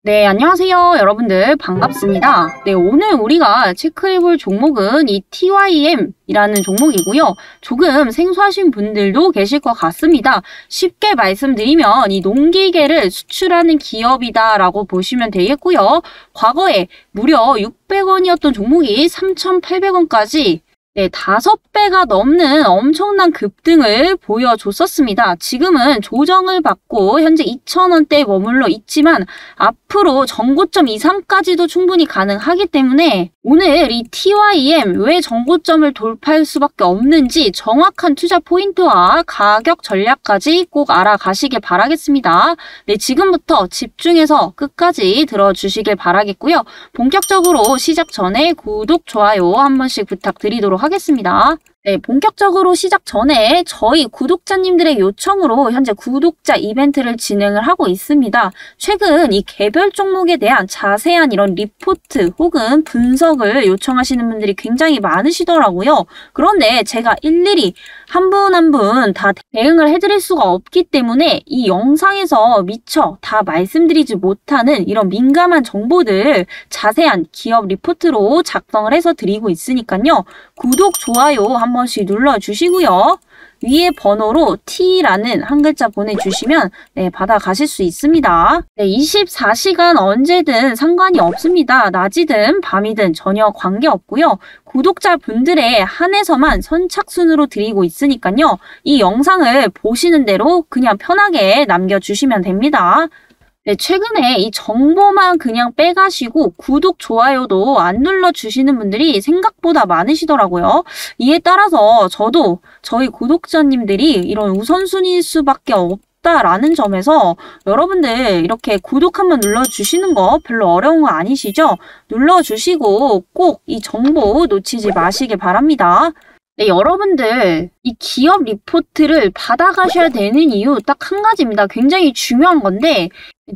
네, 안녕하세요. 여러분들 반갑습니다. 네, 오늘 우리가 체크해볼 종목은 이 TYM이라는 종목이고요. 조금 생소하신 분들도 계실 것 같습니다. 쉽게 말씀드리면 이 농기계를 수출하는 기업이다라고 보시면 되겠고요. 과거에 무려 600원이었던 종목이 3,800원까지 5배가 넘는 엄청난 급등을 보여줬었습니다. 지금은 조정을 받고 현재 2,000원대에 머물러 있지만 앞으로 전고점 이상까지도 충분히 가능하기 때문에 오늘 이 TYM 왜 전고점을 돌파할 수밖에 없는지 정확한 투자 포인트와 가격 전략까지 꼭 알아가시길 바라겠습니다. 네, 지금부터 집중해서 끝까지 들어주시길 바라겠고요. 본격적으로 시작 전에 구독, 좋아요 한 번씩 부탁드리도록 하겠습니다. 네, 본격적으로 시작 전에 저희 구독자님들의 요청으로 현재 구독자 이벤트를 진행을 하고 있습니다. 최근 이 개별 종목에 대한 자세한 이런 리포트 혹은 분석을 요청하시는 분들이 굉장히 많으시더라고요. 그런데 제가 일일이 한 분 한 분 다 대응을 해드릴 수가 없기 때문에 이 영상에서 미처 다 말씀드리지 못하는 이런 민감한 정보들 자세한 기업 리포트로 작성을 해서 드리고 있으니까요. 구독, 좋아요 한 번씩 눌러주시고요. 위에 번호로 T라는 한 글자 보내주시면 받아가실 수 있습니다. 24시간 언제든 상관이 없습니다. 낮이든 밤이든 전혀 관계없고요. 구독자분들의 한해서만 선착순으로 드리고 있으니까요. 이 영상을 보시는 대로 그냥 편하게 남겨주시면 됩니다. 네, 최근에 이 정보만 그냥 빼가시고 구독, 좋아요도 안 눌러주시는 분들이 생각보다 많으시더라고요. 이에 따라서 저도 저희 구독자님들이 이런 우선순위일 수밖에 없다라는 점에서 여러분들 이렇게 구독 한번 눌러주시는 거 별로 어려운 거 아니시죠? 눌러주시고 꼭 이 정보 놓치지 마시길 바랍니다. 네, 여러분들 이 기업 리포트를 받아가셔야 되는 이유 딱 한 가지입니다. 굉장히 중요한 건데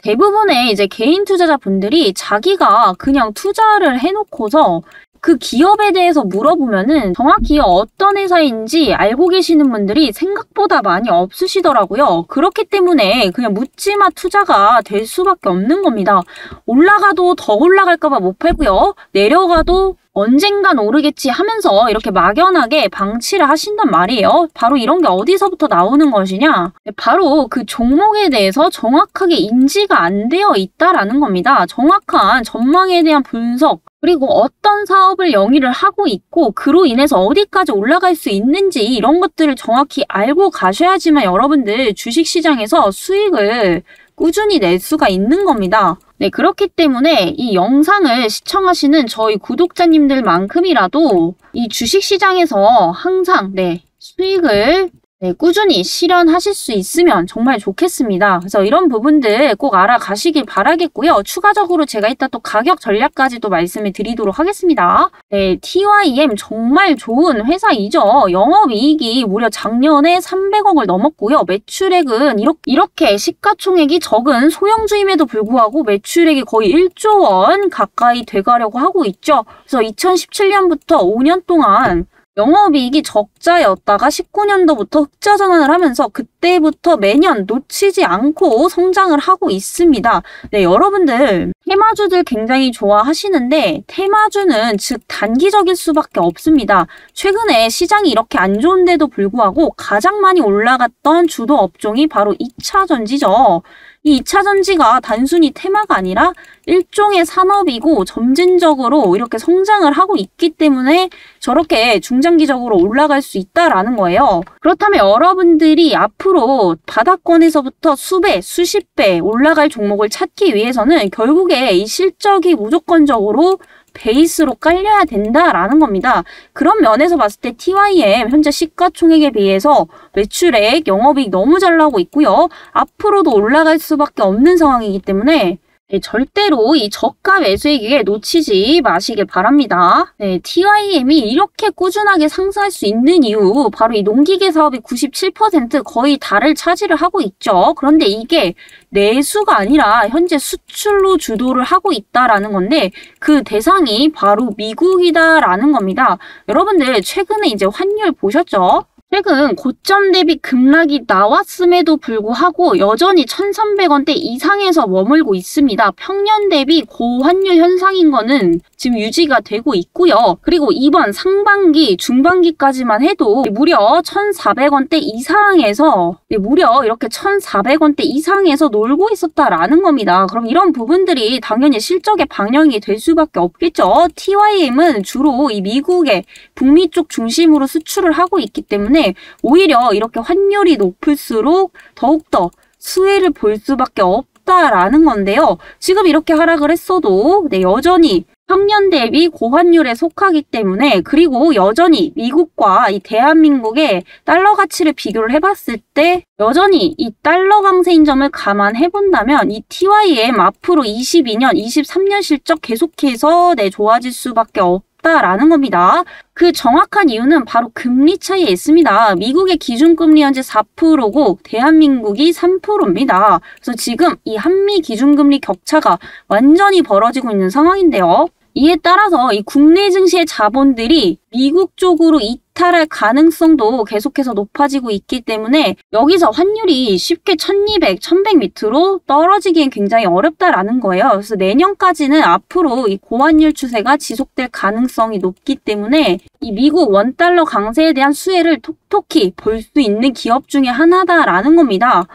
대부분의 이제 개인 투자자분들이 자기가 그냥 투자를 해놓고서 그 기업에 대해서 물어보면은 정확히 어떤 회사인지 알고 계시는 분들이 생각보다 많이 없으시더라고요. 그렇기 때문에 그냥 묻지마 투자가 될 수밖에 없는 겁니다. 올라가도 더 올라갈까봐 못 팔고요. 내려가도 언젠간 오르겠지 하면서 이렇게 막연하게 방치를 하신단 말이에요. 바로 이런 게 어디서부터 나오는 것이냐? 바로 그 종목에 대해서 정확하게 인지가 안 되어 있다라는 겁니다. 정확한 전망에 대한 분석, 그리고 어떤 사업을 영위를 하고 있고 그로 인해서 어디까지 올라갈 수 있는지 이런 것들을 정확히 알고 가셔야지만 여러분들 주식시장에서 수익을 꾸준히 낼 수가 있는 겁니다. 네, 그렇기 때문에 이 영상을 시청하시는 저희 구독자님들만큼이라도 이 주식시장에서 항상 수익을 꾸준히 실현하실 수 있으면 정말 좋겠습니다. 그래서 이런 부분들 꼭 알아가시길 바라겠고요. 추가적으로 제가 이따 또 가격 전략까지도 말씀을 드리도록 하겠습니다. 네, TYM 정말 좋은 회사이죠. 영업이익이 무려 작년에 300억을 넘었고요. 매출액은 이렇게 시가총액이 적은 소형주임에도 불구하고 매출액이 거의 1조 원 가까이 돼가려고 하고 있죠. 그래서 2017년부터 5년 동안 영업이익이 적자였다가 19년도부터 흑자 전환을 하면서 그때부터 매년 놓치지 않고 성장을 하고 있습니다. 네, 여러분들 테마주들 굉장히 좋아하시는데 테마주는 즉 단기적일 수밖에 없습니다. 최근에 시장이 이렇게 안 좋은데도 불구하고 가장 많이 올라갔던 주도 업종이 바로 2차전지죠. 이 2차전지가 단순히 테마가 아니라 일종의 산업이고 점진적으로 이렇게 성장을 하고 있기 때문에 저렇게 중장기적으로 올라갈 수 있다라는 거예요. 그렇다면 여러분들이 앞으로 바닥권에서부터 수배, 수십 배 올라갈 종목을 찾기 위해서는 결국에 이 실적이 무조건적으로 베이스로 깔려야 된다라는 겁니다. 그런 면에서 봤을 때 TYM 현재 시가총액에 비해서 매출액, 영업이익 너무 잘 나오고 있고요. 앞으로도 올라갈 수밖에 없는 상황이기 때문에 절대로 이 저가 매수의 기회 놓치지 마시길 바랍니다. TYM이 이렇게 꾸준하게 상승할 수 있는 이유 바로 이 농기계 사업이 97% 거의 다를 차지를 하고 있죠. 그런데 이게 내수가 아니라 현재 수출로 주도를 하고 있다라는 건데 그 대상이 바로 미국이다라는 겁니다. 여러분들 최근에 이제 환율 보셨죠? 최근 고점 대비 급락이 나왔음에도 불구하고 여전히 1,300원대 이상에서 머물고 있습니다. 평년 대비 고환율 현상인 거는 지금 유지가 되고 있고요. 그리고 이번 상반기, 중반기까지만 해도 무려 1,400원대 이상에서 무려 이렇게 1,400원대 이상에서 놀고 있었다라는 겁니다. 그럼 이런 부분들이 당연히 실적에 반영이 될 수밖에 없겠죠. TYM은 주로 이 미국의 북미 쪽 중심으로 수출을 하고 있기 때문에 오히려 이렇게 환율이 높을수록 더욱더 수혜를 볼 수밖에 없다라는 건데요. 지금 이렇게 하락을 했어도 여전히 평년 대비 고환율에 속하기 때문에, 그리고 여전히 미국과 이 대한민국의 달러 가치를 비교를 해봤을 때 여전히 이 달러 강세인 점을 감안해 본다면 이 TYM 앞으로 22년, 23년 실적 계속해서 좋아질 수밖에 없다라는 겁니다. 그 정확한 이유는 바로 금리 차이에 있습니다. 미국의 기준금리 현재 4%고 대한민국이 3%입니다. 그래서 지금 이 한미 기준금리 격차가 완전히 벌어지고 있는 상황인데요. 이에 따라서 이 국내 증시의 자본들이 미국 쪽으로 이탈할 가능성도 계속해서 높아지고 있기 때문에 여기서 환율이 쉽게 1200, 1100 밑으로 떨어지기엔 굉장히 어렵다라는 거예요. 그래서 내년까지는 앞으로 이 고환율 추세가 지속될 가능성이 높기 때문에 이 미국 원달러 강세에 대한 수혜를 톡톡히 볼 수 있는 기업 중에 하나다라는 겁니다.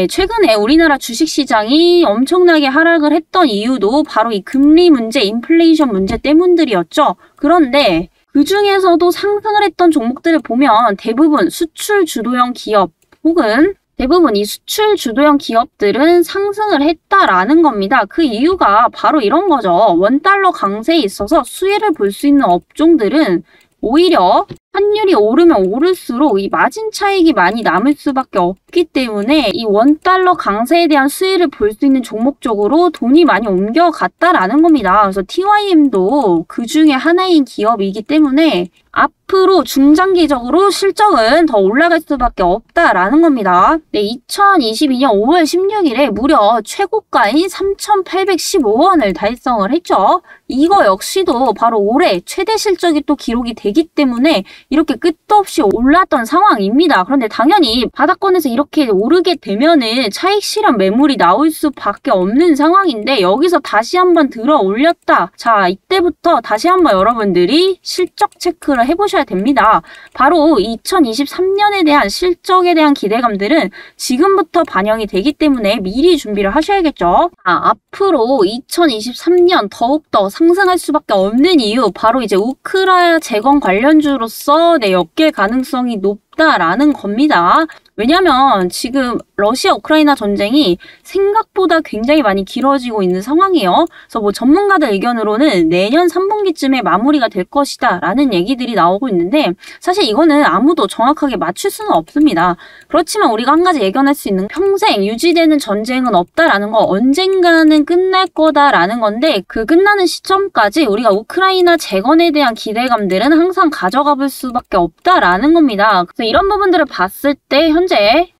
최근에 우리나라 주식시장이 엄청나게 하락을 했던 이유도 바로 이 금리 문제, 인플레이션 문제 때문들이었죠. 그런데 그 중에서도 상승을 했던 종목들을 보면 대부분 수출 주도형 기업 혹은 대부분 이 수출 주도형 기업들은 상승을 했다라는 겁니다. 그 이유가 바로 이런 거죠. 원달러 강세에 있어서 수혜를 볼 수 있는 업종들은 오히려 환율이 오르면 오를수록 이 마진 차익이 많이 남을 수밖에 없기 때문에 이 원달러 강세에 대한 수혜를 볼 수 있는 종목 쪽으로 돈이 많이 옮겨갔다라는 겁니다. 그래서 TYM도 그 중에 하나인 기업이기 때문에 앞으로 중장기적으로 실적은 더 올라갈 수밖에 없다라는 겁니다. 2022년 5월 16일에 무려 최고가인 3,815원을 달성을 했죠. 이거 역시도 바로 올해 최대 실적이 또 기록이 되기 때문에 이렇게 끝도 없이 올랐던 상황입니다. 그런데 당연히 바닥권에서 이렇게 오르게 되면은 차익 실현 매물이 나올 수밖에 없는 상황인데 여기서 다시 한번 들어 올렸다. 자, 이때부터 다시 한번 여러분들이 실적 체크를 해보셔야 됩니다. 바로 2023년에 대한 실적에 대한 기대감들은 지금부터 반영이 되기 때문에 미리 준비를 하셔야겠죠. 앞으로 2023년 더욱더 상승할 수밖에 없는 이유, 바로 이제 우크라이나 재건 관련주로서 엮일 가능성이 높다라는 겁니다. 왜냐면 지금 러시아 우크라이나 전쟁이 생각보다 굉장히 많이 길어지고 있는 상황이에요. 그래서 전문가들 의견으로는 내년 3분기쯤에 마무리가 될 것이다 라는 얘기들이 나오고 있는데 사실 이거는 아무도 정확하게 맞출 수는 없습니다. 그렇지만 우리가 한 가지 예견할 수 있는 평생 유지되는 전쟁은 없다라는 거, 언젠가는 끝날 거다라는 건데 그 끝나는 시점까지 우리가 우크라이나 재건에 대한 기대감들은 항상 가져가 볼 수밖에 없다라는 겁니다. 그래서 이런 부분들을 봤을 때 현재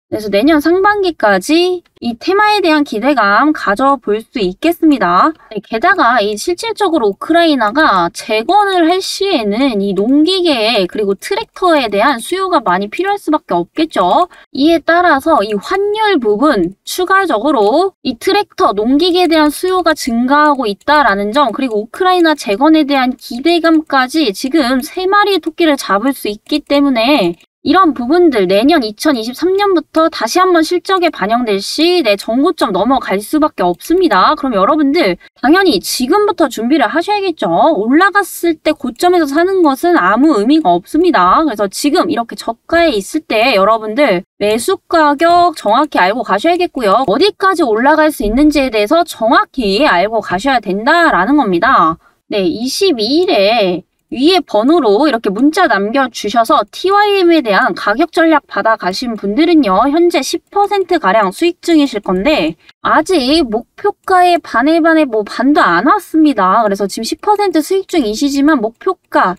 그래서 내년 상반기까지 이 테마에 대한 기대감 가져볼 수 있겠습니다. 게다가 이 실질적으로 우크라이나가 재건을 할 시에는 이 농기계 그리고 트랙터에 대한 수요가 많이 필요할 수밖에 없겠죠. 이에 따라서 이 환율 부분 추가적으로 이 트랙터, 농기계에 대한 수요가 증가하고 있다라는 점, 그리고 우크라이나 재건에 대한 기대감까지 지금 3마리의 토끼를 잡을 수 있기 때문에 이런 부분들 내년 2023년부터 다시 한번 실적에 반영될 시 전고점 넘어갈 수밖에 없습니다. 그럼 여러분들 당연히 지금부터 준비를 하셔야겠죠. 올라갔을 때 고점에서 사는 것은 아무 의미가 없습니다. 그래서 지금 이렇게 저가에 있을 때 여러분들 매수 가격 정확히 알고 가셔야겠고요. 어디까지 올라갈 수 있는지에 대해서 정확히 알고 가셔야 된다라는 겁니다. 22일에 위에 번호로 이렇게 문자 남겨주셔서 TYM에 대한 가격 전략 받아가신 분들은요. 현재 10%가량 수익 중이실 건데 아직 목표가의 반의 반도 안 왔습니다. 그래서 지금 10% 수익 중이시지만 목표가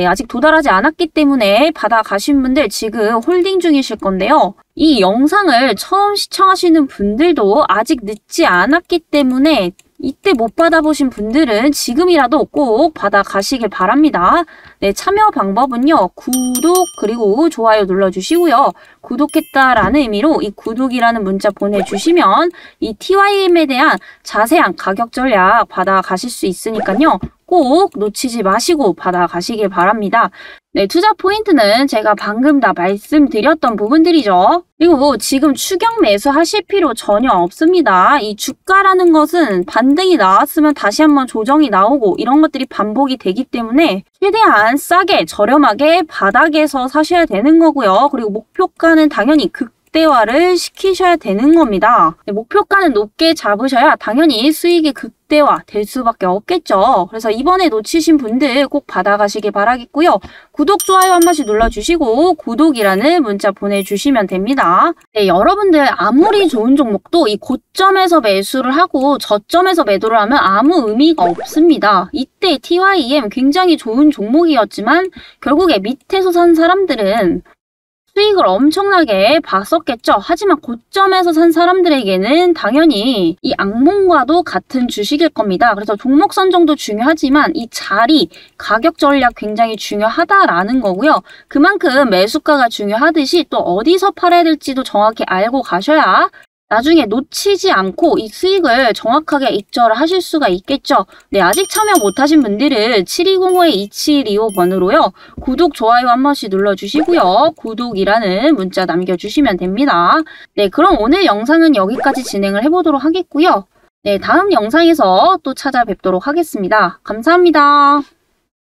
아직 도달하지 않았기 때문에 받아가신 분들 지금 홀딩 중이실 건데요. 이 영상을 처음 시청하시는 분들도 아직 늦지 않았기 때문에 이때 못 받아보신 분들은 지금이라도 꼭 받아가시길 바랍니다. 네, 참여 방법은요. 구독 그리고 좋아요 눌러주시고요. 구독했다라는 의미로 이 구독이라는 문자 보내주시면 이 TYM에 대한 자세한 가격 전략 받아가실 수 있으니까요. 꼭 놓치지 마시고 받아가시길 바랍니다. 네, 투자 포인트는 제가 방금 다 말씀드렸던 부분들이죠. 그리고 지금 추격 매수 하실 필요 전혀 없습니다. 이 주가라는 것은 반등이 나왔으면 다시 한번 조정이 나오고 이런 것들이 반복이 되기 때문에 최대한 싸게 저렴하게 바닥에서 사셔야 되는 거고요. 그리고 목표가는 당연히 극대화를 시키셔야 되는 겁니다. 목표가는 높게 잡으셔야 당연히 수익이 극대화 될 수밖에 없겠죠. 그래서 이번에 놓치신 분들 꼭 받아가시길 바라겠고요. 구독, 좋아요 한 번씩 눌러주시고 구독이라는 문자 보내주시면 됩니다. 네, 여러분들 아무리 좋은 종목도 이 고점에서 매수를 하고 저점에서 매도를 하면 아무 의미가 없습니다. 이때 TYM 굉장히 좋은 종목이었지만 결국에 밑에서 산 사람들은 수익을 엄청나게 봤었겠죠. 하지만 고점에서 산 사람들에게는 당연히 이 악몽과도 같은 주식일 겁니다. 그래서 종목 선정도 중요하지만 이 자리, 가격 전략 굉장히 중요하다라는 거고요. 그만큼 매수가가 중요하듯이 또 어디서 팔아야 될지도 정확히 알고 가셔야 나중에 놓치지 않고 이 수익을 정확하게 입절하실 수가 있겠죠. 네, 아직 참여 못하신 분들은 7205-2725번으로요. 구독, 좋아요 한 번씩 눌러주시고요. 구독이라는 문자 남겨주시면 됩니다. 네, 그럼 오늘 영상은 여기까지 진행을 해보도록 하겠고요. 네, 다음 영상에서 또 찾아뵙도록 하겠습니다. 감사합니다.